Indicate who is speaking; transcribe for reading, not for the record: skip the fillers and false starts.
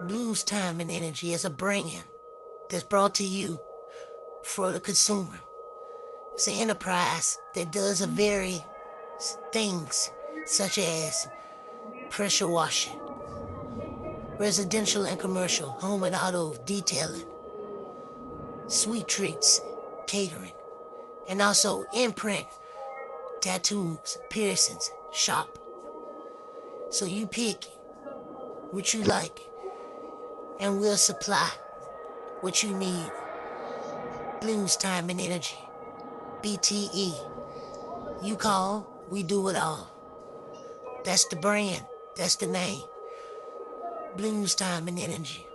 Speaker 1: Blues Time and Energy is a brand that's brought to you for the consumer. It's an enterprise that does a very things such as pressure washing, residential and commercial, home and auto detailing, sweet treats, catering, and also imprint, tattoos, piercings, shop. So you pick what you like and we'll supply what you need. Blues Time and Energy. BTE. You call, we do it all. That's the brand. That's the name. Blues Time and Energy.